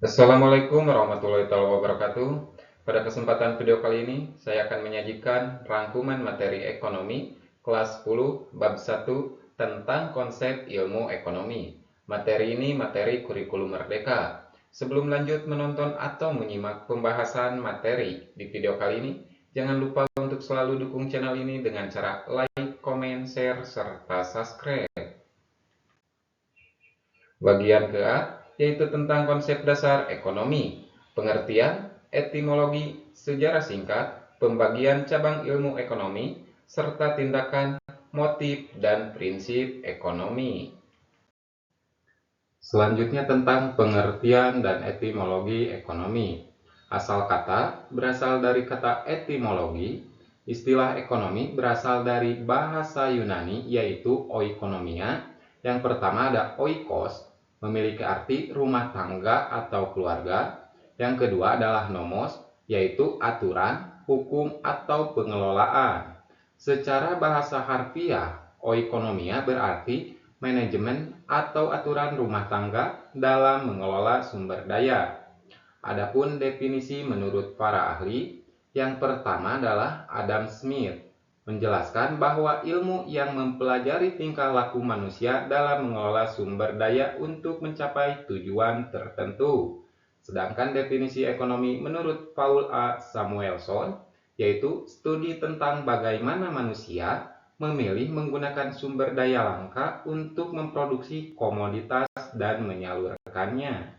Assalamualaikum warahmatullahi wabarakatuh. Pada kesempatan video kali ini, saya akan menyajikan rangkuman materi ekonomi kelas 10 bab 1 tentang konsep ilmu ekonomi. Materi ini materi kurikulum merdeka. Sebelum lanjut menonton atau menyimak pembahasan materi di video kali ini, jangan lupa untuk selalu dukung channel ini dengan cara like, komen, share, serta subscribe. Bagian ke A, yaitu tentang konsep dasar ekonomi, pengertian, etimologi, sejarah singkat, pembagian cabang ilmu ekonomi, serta tindakan, motif, dan prinsip ekonomi. Selanjutnya tentang pengertian dan etimologi ekonomi. Asal kata berasal dari kata etimologi. Istilah ekonomi berasal dari bahasa Yunani yaitu oikonomia. Yang pertama ada oikos, memiliki arti rumah tangga atau keluarga. Yang kedua adalah nomos, yaitu aturan, hukum, atau pengelolaan. Secara bahasa harfiah, oikonomia berarti manajemen atau aturan rumah tangga dalam mengelola sumber daya. Adapun definisi menurut para ahli, yang pertama adalah Adam Smith, menjelaskan bahwa ilmu yang mempelajari tingkah laku manusia dalam mengelola sumber daya untuk mencapai tujuan tertentu. Sedangkan definisi ekonomi menurut Paul A. Samuelson, yaitu studi tentang bagaimana manusia memilih menggunakan sumber daya langka untuk memproduksi komoditas dan menyalurkannya.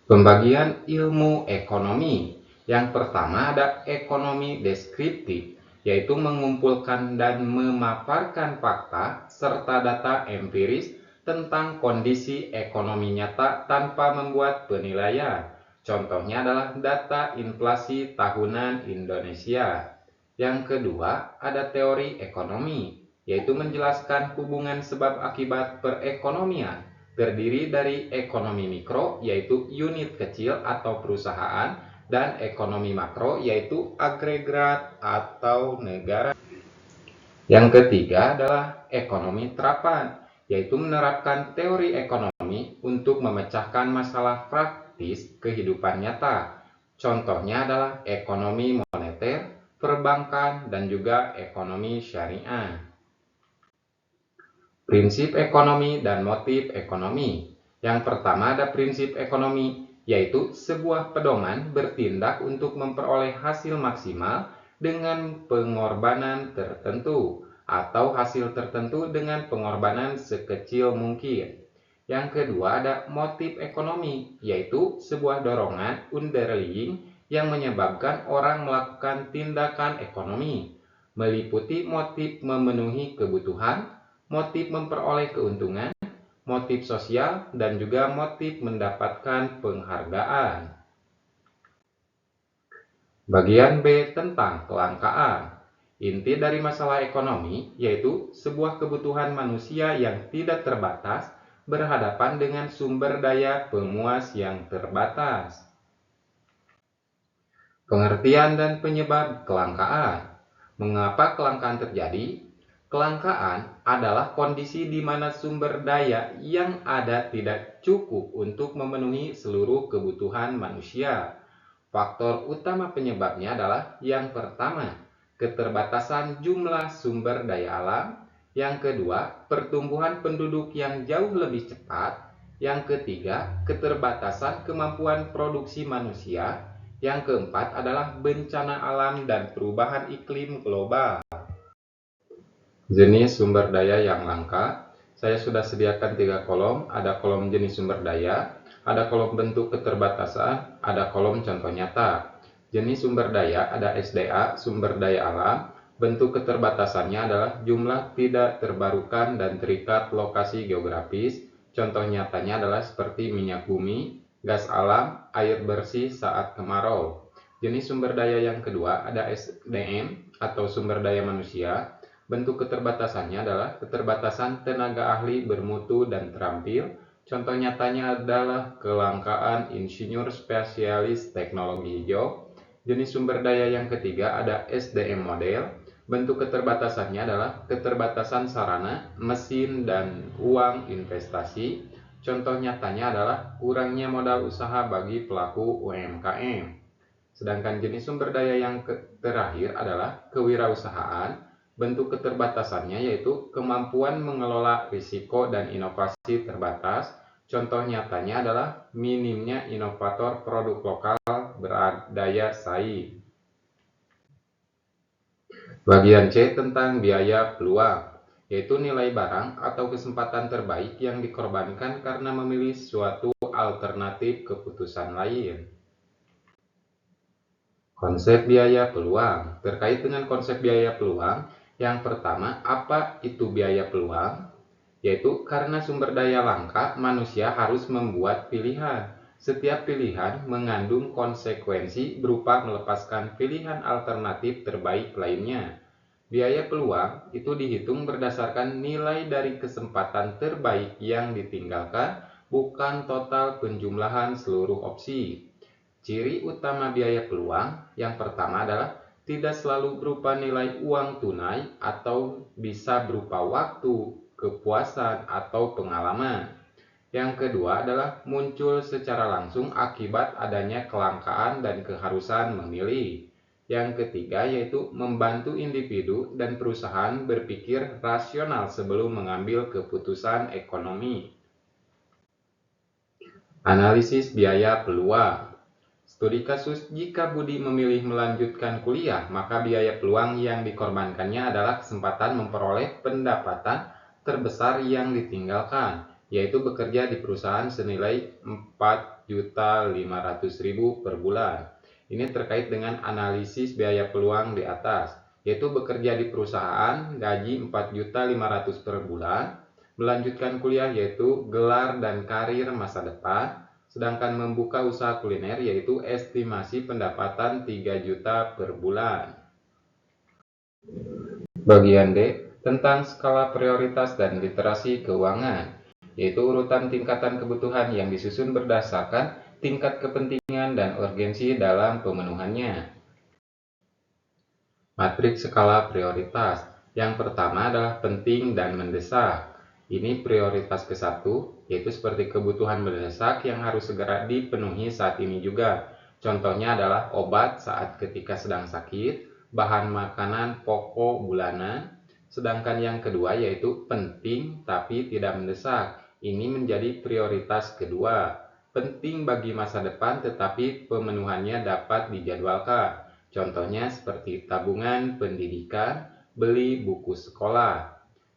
Pembagian ilmu ekonomi. Yang pertama ada ekonomi deskriptif, yaitu mengumpulkan dan memaparkan fakta serta data empiris tentang kondisi ekonomi nyata tanpa membuat penilaian. Contohnya adalah data inflasi tahunan Indonesia. Yang kedua ada teori ekonomi, yaitu menjelaskan hubungan sebab akibat perekonomian, terdiri dari ekonomi mikro yaitu unit kecil atau perusahaan dan ekonomi makro yaitu agregat atau negara. Yang ketiga adalah ekonomi terapan, yaitu menerapkan teori ekonomi untuk memecahkan masalah praktis kehidupan nyata. Contohnya adalah ekonomi moneter, perbankan, dan juga ekonomi syariah. Prinsip ekonomi dan motif ekonomi. Yang pertama ada prinsip ekonomi, yaitu sebuah pedoman bertindak untuk memperoleh hasil maksimal dengan pengorbanan tertentu atau hasil tertentu dengan pengorbanan sekecil mungkin. Yang kedua ada motif ekonomi, yaitu sebuah dorongan underlying yang menyebabkan orang melakukan tindakan ekonomi, meliputi motif memenuhi kebutuhan, motif memperoleh keuntungan, motif sosial, dan juga motif mendapatkan penghargaan. Bagian B tentang kelangkaan. Inti dari masalah ekonomi yaitu sebuah kebutuhan manusia yang tidak terbatas berhadapan dengan sumber daya pemuas yang terbatas. Pengertian dan penyebab kelangkaan. Mengapa kelangkaan terjadi? Kelangkaan adalah kondisi di mana sumber daya yang ada tidak cukup untuk memenuhi seluruh kebutuhan manusia. Faktor utama penyebabnya adalah yang pertama, keterbatasan jumlah sumber daya alam. Yang kedua, pertumbuhan penduduk yang jauh lebih cepat. Yang ketiga, keterbatasan kemampuan produksi manusia. Yang keempat adalah bencana alam dan perubahan iklim global. Jenis sumber daya yang langka. Saya sudah sediakan 3 kolom, ada kolom jenis sumber daya, ada kolom bentuk keterbatasan, ada kolom contoh nyata. Jenis sumber daya ada SDA, sumber daya alam, bentuk keterbatasannya adalah jumlah tidak terbarukan dan terikat lokasi geografis. Contoh nyatanya adalah seperti minyak bumi, gas alam, air bersih saat kemarau. Jenis sumber daya yang kedua ada SDM atau sumber daya manusia. Bentuk keterbatasannya adalah keterbatasan tenaga ahli bermutu dan terampil. Contoh nyatanya adalah kelangkaan insinyur spesialis teknologi hijau. Jenis sumber daya yang ketiga ada SDM model. Bentuk keterbatasannya adalah keterbatasan sarana, mesin, dan uang investasi. Contoh nyatanya adalah kurangnya modal usaha bagi pelaku UMKM. Sedangkan jenis sumber daya yang terakhir adalah kewirausahaan. Bentuk keterbatasannya yaitu kemampuan mengelola risiko dan inovasi terbatas. Contoh nyatanya adalah minimnya inovator produk lokal berdaya saing. Bagian C tentang biaya peluang, yaitu nilai barang atau kesempatan terbaik yang dikorbankan karena memilih suatu alternatif keputusan lain. Konsep biaya peluang. Terkait dengan konsep biaya peluang, yang pertama, apa itu biaya peluang? Yaitu karena sumber daya langka, manusia harus membuat pilihan. Setiap pilihan mengandung konsekuensi berupa melepaskan pilihan alternatif terbaik lainnya. Biaya peluang itu dihitung berdasarkan nilai dari kesempatan terbaik yang ditinggalkan, bukan total penjumlahan seluruh opsi. Ciri utama biaya peluang yang pertama adalah tidak selalu berupa nilai uang tunai atau bisa berupa waktu, kepuasan, atau pengalaman. Yang kedua adalah muncul secara langsung akibat adanya kelangkaan dan keharusan memilih. Yang ketiga yaitu membantu individu dan perusahaan berpikir rasional sebelum mengambil keputusan ekonomi. Analisis biaya peluang. Studi kasus jika Budi memilih melanjutkan kuliah, maka biaya peluang yang dikorbankannya adalah kesempatan memperoleh pendapatan terbesar yang ditinggalkan, yaitu bekerja di perusahaan senilai 4.500.000 per bulan. Ini terkait dengan analisis biaya peluang di atas, yaitu bekerja di perusahaan gaji 4.500.000 per bulan, melanjutkan kuliah yaitu gelar dan karir masa depan, sedangkan membuka usaha kuliner yaitu estimasi pendapatan 3 juta per bulan. Bagian D tentang skala prioritas dan literasi keuangan, yaitu urutan tingkatan kebutuhan yang disusun berdasarkan tingkat kepentingan dan urgensi dalam pemenuhannya. Matriks skala prioritas. Yang pertama adalah penting dan mendesak. Ini prioritas ke-1, yaitu seperti kebutuhan mendesak yang harus segera dipenuhi saat ini juga. Contohnya adalah obat saat ketika sedang sakit, bahan makanan pokok bulanan. Sedangkan yang kedua yaitu penting tapi tidak mendesak. Ini menjadi prioritas kedua. Penting bagi masa depan tetapi pemenuhannya dapat dijadwalkan. Contohnya seperti tabungan pendidikan, beli buku sekolah.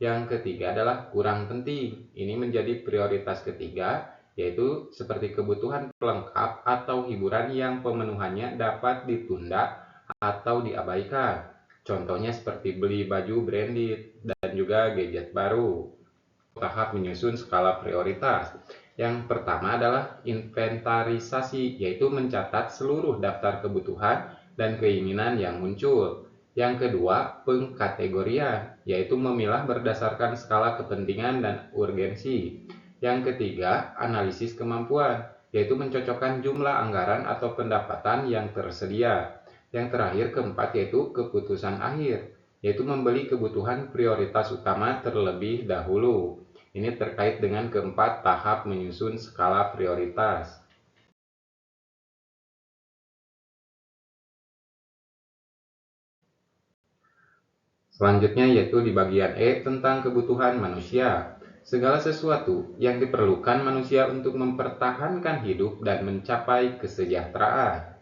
Yang ketiga adalah kurang penting. Ini menjadi prioritas ketiga, yaitu seperti kebutuhan pelengkap atau hiburan yang pemenuhannya dapat ditunda atau diabaikan. Contohnya seperti beli baju branded dan juga gadget baru. Tahap menyusun skala prioritas. Yang pertama adalah inventarisasi, yaitu mencatat seluruh daftar kebutuhan dan keinginan yang muncul. Yang kedua, pengkategorian, yaitu memilah berdasarkan skala kepentingan dan urgensi. Yang ketiga, analisis kemampuan, yaitu mencocokkan jumlah anggaran atau pendapatan yang tersedia. Yang terakhir, keempat, yaitu keputusan akhir, yaitu membeli kebutuhan prioritas utama terlebih dahulu. Ini terkait dengan keempat tahap menyusun skala prioritas. Selanjutnya yaitu di bagian E tentang kebutuhan manusia. Segala sesuatu yang diperlukan manusia untuk mempertahankan hidup dan mencapai kesejahteraan.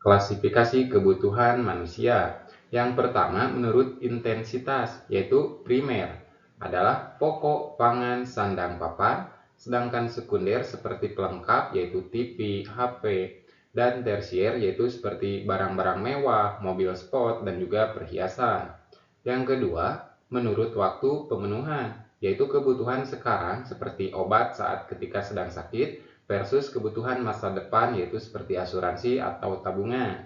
Klasifikasi kebutuhan manusia. Yang pertama menurut intensitas, yaitu primer adalah pokok, pangan, sandang, papan, sedangkan sekunder seperti pelengkap yaitu TV, HP, dan tersier yaitu seperti barang-barang mewah, mobil sport, dan juga perhiasan. Yang kedua, menurut waktu pemenuhan, yaitu kebutuhan sekarang seperti obat saat ketika sedang sakit versus kebutuhan masa depan yaitu seperti asuransi atau tabungan.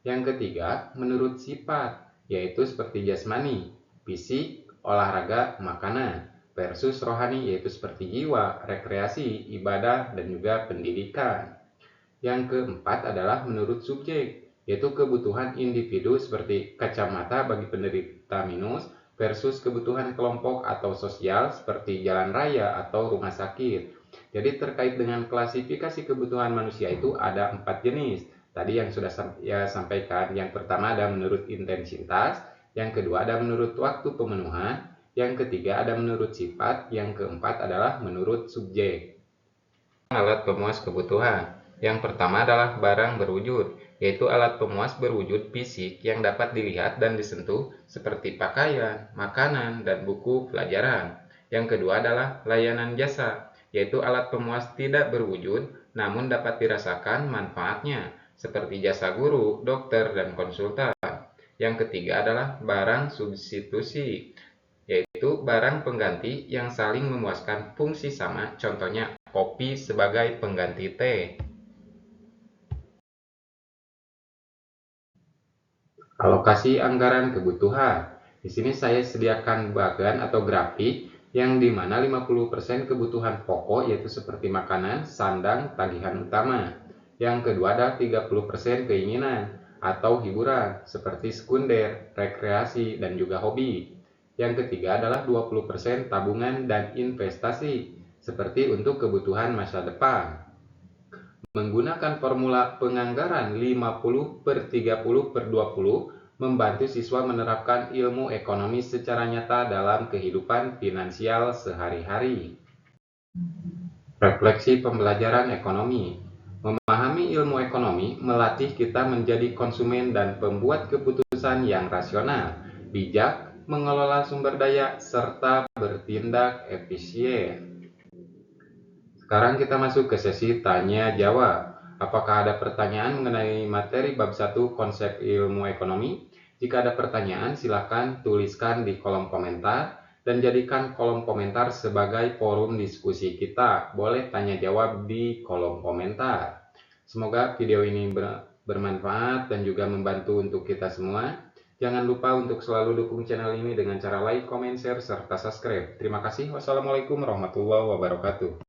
Yang ketiga, menurut sifat, yaitu seperti jasmani, fisik, olahraga, makanan, versus rohani yaitu seperti jiwa, rekreasi, ibadah, dan juga pendidikan. Yang keempat adalah menurut subjek, yaitu kebutuhan individu seperti kacamata bagi penderita minus, versus kebutuhan kelompok atau sosial seperti jalan raya atau rumah sakit. Jadi terkait dengan klasifikasi kebutuhan manusia itu ada 4 jenis. Tadi yang sudah saya sampaikan, yang pertama ada menurut intensitas, yang kedua ada menurut waktu pemenuhan, yang ketiga ada menurut sifat, yang keempat adalah menurut subjek. Alat pemuas kebutuhan. Yang pertama adalah barang berwujud, yaitu alat pemuas berwujud fisik yang dapat dilihat dan disentuh seperti pakaian, makanan, dan buku pelajaran. Yang kedua adalah layanan jasa, yaitu alat pemuas tidak berwujud namun dapat dirasakan manfaatnya, seperti jasa guru, dokter, dan konsultan. Yang ketiga adalah barang substitusi, yaitu barang pengganti yang saling memuaskan fungsi sama, contohnya kopi sebagai pengganti teh. Alokasi anggaran kebutuhan. Di sini saya sediakan bagan atau grafik yang dimana 50% kebutuhan pokok yaitu seperti makanan, sandang, tagihan utama. Yang kedua adalah 30% keinginan atau hiburan seperti sekunder, rekreasi, dan juga hobi. Yang ketiga adalah 20% tabungan dan investasi seperti untuk kebutuhan masa depan. Menggunakan formula penganggaran 50/30/20 membantu siswa menerapkan ilmu ekonomi secara nyata dalam kehidupan finansial sehari-hari. Refleksi pembelajaran ekonomi. Memahami ilmu ekonomi melatih kita menjadi konsumen dan pembuat keputusan yang rasional, bijak, mengelola sumber daya, serta bertindak efisien. Sekarang kita masuk ke sesi tanya jawab. Apakah ada pertanyaan mengenai materi bab 1 konsep ilmu ekonomi? Jika ada pertanyaan, silakan tuliskan di kolom komentar dan jadikan kolom komentar sebagai forum diskusi kita. Boleh tanya jawab di kolom komentar. Semoga video ini bermanfaat dan juga membantu untuk kita semua. Jangan lupa untuk selalu dukung channel ini dengan cara like, comment, share, serta subscribe. Terima kasih. Wassalamualaikum warahmatullahi wabarakatuh.